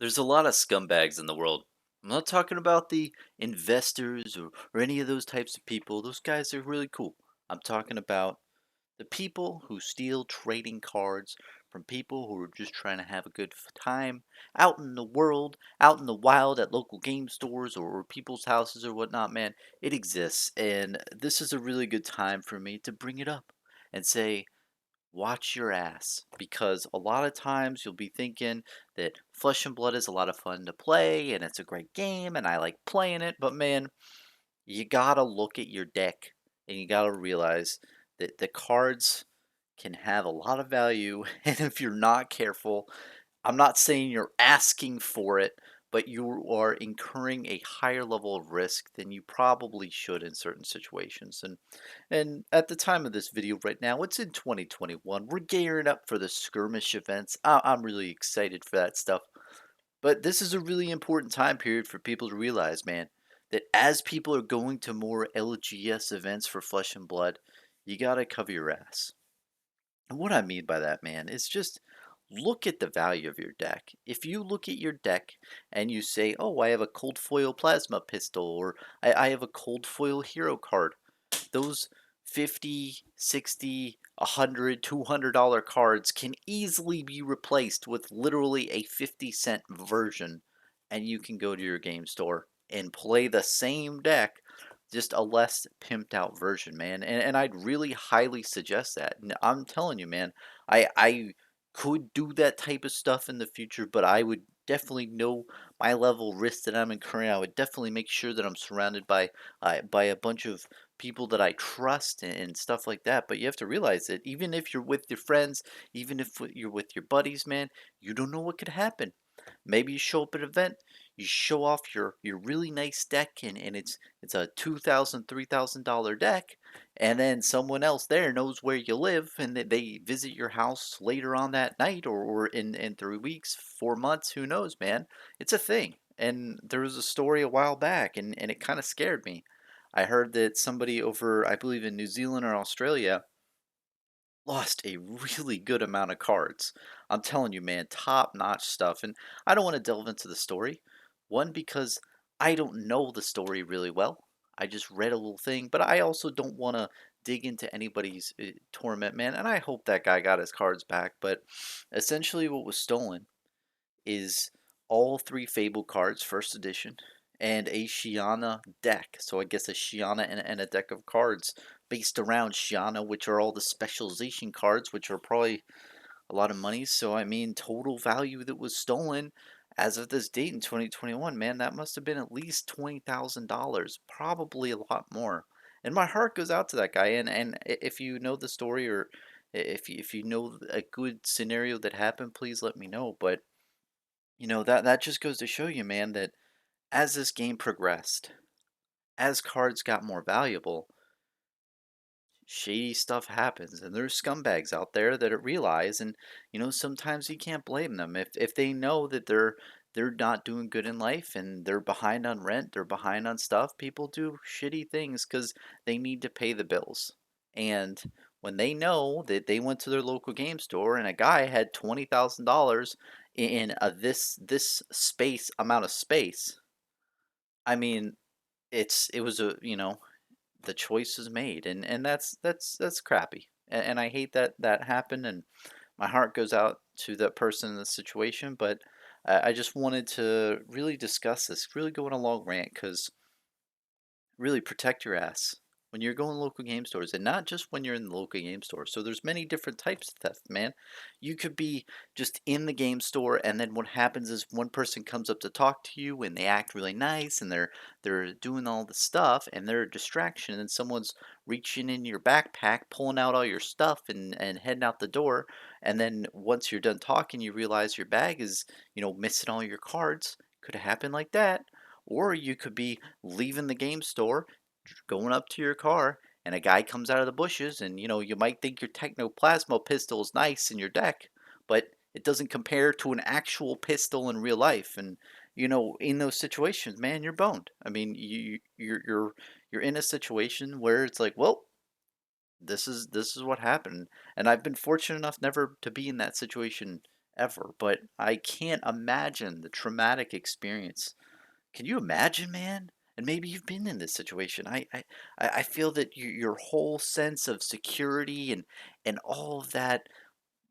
There's a lot of scumbags in the world. I'm not talking about the investors or any of those types of people. Those guys are really cool. I'm talking about the people who steal trading cards from people who are just trying to have a good time out in the world, out in the wild at local game stores or people's houses or whatnot, man. It exists. And this is a really good time for me to bring it up and say, watch your ass, because a lot of times you'll be thinking that Flesh and Blood is a lot of fun to play and it's a great game and I like playing it, but man, you gotta look at your deck and you gotta realize that the cards can have a lot of value, and if you're not careful, I'm not saying you're asking for it, but you are incurring a higher level of risk than you probably should in certain situations. And at the time of this video right now, it's in 2021. We're gearing up for the skirmish events. I'm really excited for that stuff. But this is a really important time period for people to realize, man, that as people are going to more LGS events for Flesh and Blood, you gotta cover your ass. And what I mean by that, man, is just look at the value of your deck. If you look at your deck and you say, oh, I have a cold foil plasma pistol, or I have a cold foil hero card, those 50, 60, 100, $200 cards can easily be replaced with literally a 50-cent version, and you can go to your game store and play the same deck, just a less pimped out version, man. And I'd really highly suggest that. And I'm telling you, man, I could do that type of stuff in the future, but I would definitely know my level of risk that I'm incurring. I would definitely make sure that I'm surrounded by a bunch of people that I trust and stuff like that. But you have to realize that even if you're with your friends, even if you're with your buddies, man, you don't know what could happen. Maybe you show up at an event, you show off your really nice deck, and it's a $2,000, $3,000 deck, and then someone else there knows where you live, and they visit your house later on that night, or in 3 weeks, 4 months, who knows, man? It's a thing. And there was a story a while back, and it kind of scared me. I heard that somebody over, I believe in New Zealand or Australia, lost a really good amount of cards. I'm telling you, man, top notch stuff. And I don't want to delve into the story. One, because I don't know the story really well. I just read a little thing, but I also don't want to dig into anybody's torment, man. And I hope that guy got his cards back. But essentially, what was stolen is all three Fable cards, first edition, and a Shiana deck. So I guess a Shiana and a deck of cards based around Shiana, which are all the specialization cards, which are probably a lot of money. So I mean, total value that was stolen as of this date in 2021, man, that must have been at least $20,000, probably a lot more. And my heart goes out to that guy. And if you know the story, or if you know a good scenario that happened, please let me know. But that just goes to show you, man, that as this game progressed, as cards got more valuable, shady stuff happens, and there's scumbags out there that realize, and sometimes you can't blame them if they know that they're not doing good in life and they're behind on rent, they're behind on stuff. People do shitty things because they need to pay the bills. And when they know that they went to their local game store and a guy had $20,000 in this space amount of space, I mean, it was the choice is made, and that's crappy, and I hate that that happened, and my heart goes out to that person in the situation. But I just wanted to really discuss this, really go on a long rant, because really protect your ass when you're going to local game stores, and not just when you're in the local game store. So there's many different types of theft, man. You could be just in the game store, and then what happens is one person comes up to talk to you and they act really nice, and they're doing all the stuff, and they're a distraction, and someone's reaching in your backpack, pulling out all your stuff, and heading out the door. And then once you're done talking, you realize your bag is missing all your cards. Could have happened like that. Or you could be leaving the game store, going up to your car, and a guy comes out of the bushes, and you might think your technoplasma pistol is nice in your deck, but it doesn't compare to an actual pistol in real life. And in those situations, man, you're boned. I mean, you're in a situation where it's like, well, this is what happened. And I've been fortunate enough never to be in that situation ever, but I can't imagine the traumatic experience. Can you imagine, man? And maybe you've been in this situation. I feel that your whole sense of security and all of that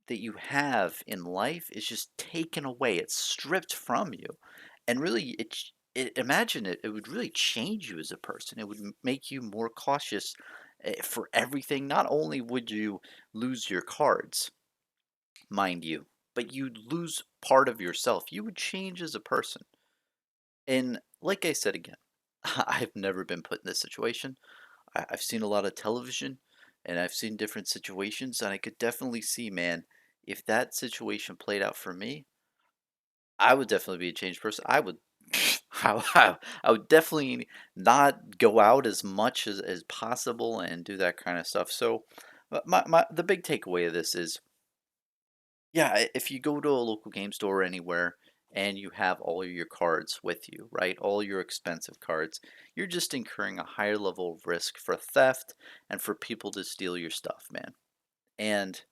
you have in life is just taken away. It's stripped from you. And really, imagine it would really change you as a person. It would make you more cautious for everything. Not only would you lose your cards, mind you, but you'd lose part of yourself. You would change as a person. And like I said again, I've never been put in this situation. I've seen a lot of television and I've seen different situations, and I could definitely see, man, if that situation played out for me, I would definitely be a changed person. I would, I would definitely not go out as much as possible and do that kind of stuff. So, the big takeaway of this is, yeah, if you go to a local game store or anywhere and you have all of your cards with you, right? All your expensive cards, you're just incurring a higher level of risk for theft and for people to steal your stuff, man. And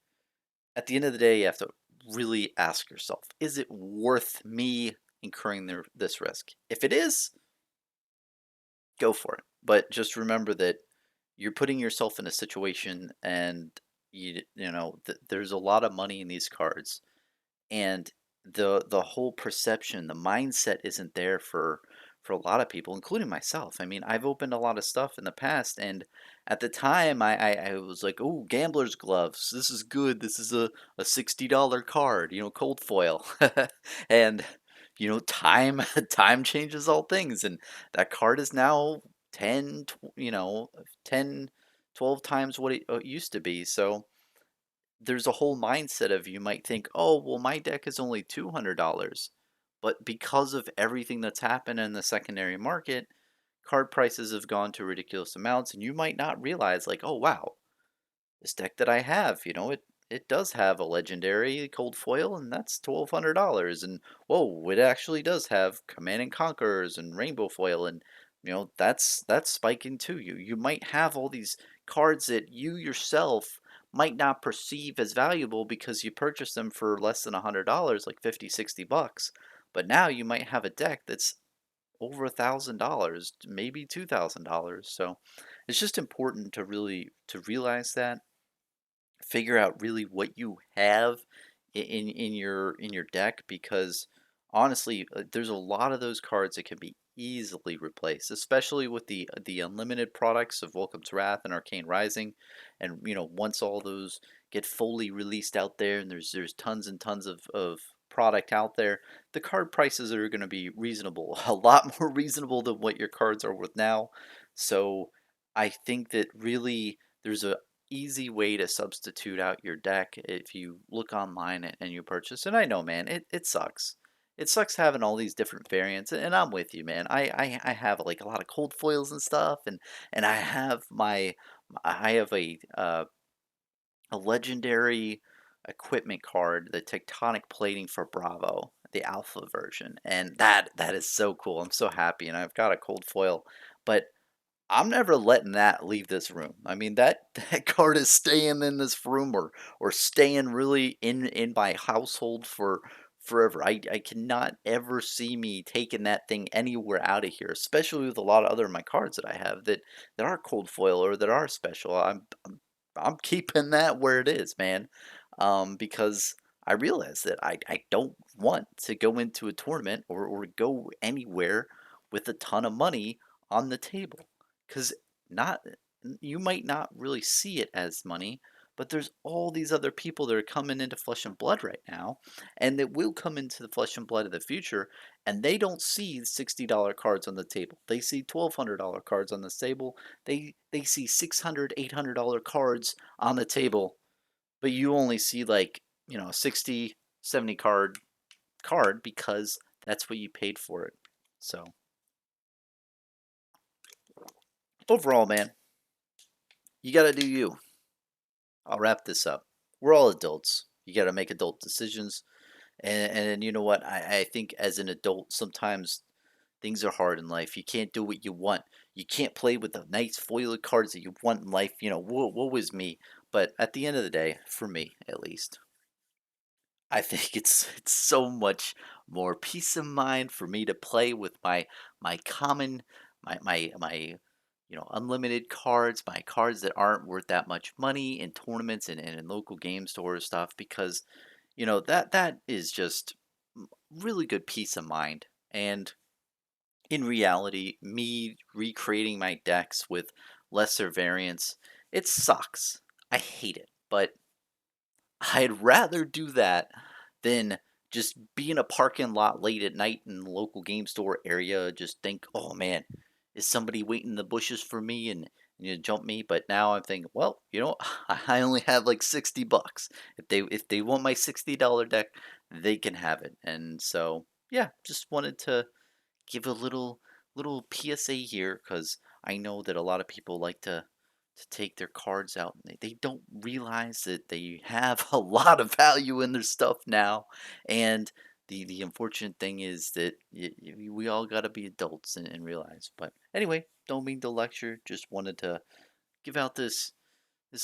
at the end of the day, you have to really ask yourself, is it worth me incurring this risk? If it is, go for it. But just remember that you're putting yourself in a situation and there's a lot of money in these cards, and the whole perception, the mindset isn't there for a lot of people, including myself. I mean, I've opened a lot of stuff in the past, and at the time, I was like, "Oh, gambler's gloves. This is good. This is a $60 card, cold foil." And time time changes all things, and that card is now 10, 10, 12 times what it used to be. So there's a whole mindset of, you might think, "Oh, well, my deck is only $200." But because of everything that's happened in the secondary market, card prices have gone to ridiculous amounts, and you might not realize, like, "Oh, wow, this deck that I have, it does have a legendary cold foil, and that's $1,200. And whoa, it actually does have Command and Conquerors and Rainbow foil, and that's spiking too. You might have all these cards that you yourself might not perceive as valuable because you purchased them for less than $100, like 50, $60. But now you might have a deck that's over $1,000, maybe $2,000. So it's just important to realize that, figure out really what you have in your deck, because honestly, there's a lot of those cards that can be easily replaced, especially with the unlimited products of Welcome to Wrath and Arcane Rising. And once all those get fully released out there, and there's tons and tons of product out there, the card prices are going to be reasonable, a lot more reasonable than what your cards are worth now. So I think that really there's a easy way to substitute out your deck if you look online and you purchase. And I know, man, it sucks. It sucks having all these different variants, and I'm with you, man. I have like a lot of cold foils and stuff, and I have a legendary equipment card, the tectonic plating for Bravo, the alpha version, and that is so cool. I'm so happy, and I've got a cold foil, but I'm never letting that leave this room. I mean, that that card is staying in this room, or staying really in my household for forever. I cannot ever see me taking that thing anywhere out of here, especially with a lot of other of my cards that I have that are cold foil or that are special. I'm keeping that where it is, man, because I realize that I don't want to go into a tournament or go anywhere with a ton of money on the table, because not you might not really see it as money, but there's all these other people that are coming into Flesh and Blood right now, and that will come into the Flesh and Blood of the future, and they don't see $60 cards on the table. They see $1,200 cards on the table. They see $600, $800 cards on the table, but you only see, like, 60, 70 card because that's what you paid for it. So overall, man, you gotta do you. I'll wrap this up. We're all adults. You got to make adult decisions. And you know what? I think as an adult, sometimes things are hard in life. You can't do what you want. You can't play with the nice foil cards that you want in life. What was me? But at the end of the day, for me at least, I think it's so much more peace of mind for me to play with my common my unlimited cards, my cards that aren't worth that much money in tournaments and in local game stores stuff because that is just really good peace of mind. And in reality, me recreating my decks with lesser variants, it sucks. I hate it, but I'd rather do that than just be in a parking lot late at night in the local game store area. Just think, oh man, is somebody waiting in the bushes for me and jump me? But now I'm thinking, well, I only have like $60. If they want my $60 deck, they can have it. And so yeah, just wanted to give a little PSA here because I know that a lot of people like to take their cards out and they don't realize that they have a lot of value in their stuff now. And the unfortunate thing is that we all got to be adults and realize. But anyway, don't mean to lecture. Just wanted to give out this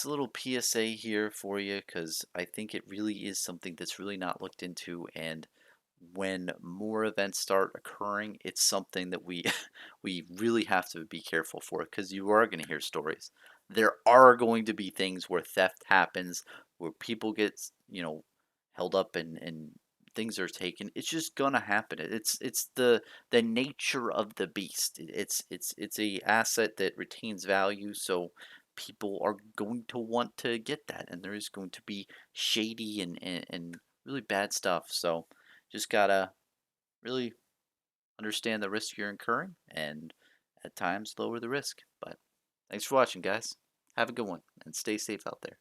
little PSA here for you because I think it really is something that's really not looked into. And when more events start occurring, it's something that we we really have to be careful for because you are going to hear stories. There are going to be things where theft happens, where people get held up and things are taken. It's just gonna happen. It's the nature of the beast. It's a asset that retains value, so people are going to want to get that, and there is going to be shady and really bad stuff. So just gotta really understand the risk you're incurring and at times lower the risk. But thanks for watching, guys. Have a good one and stay safe out there.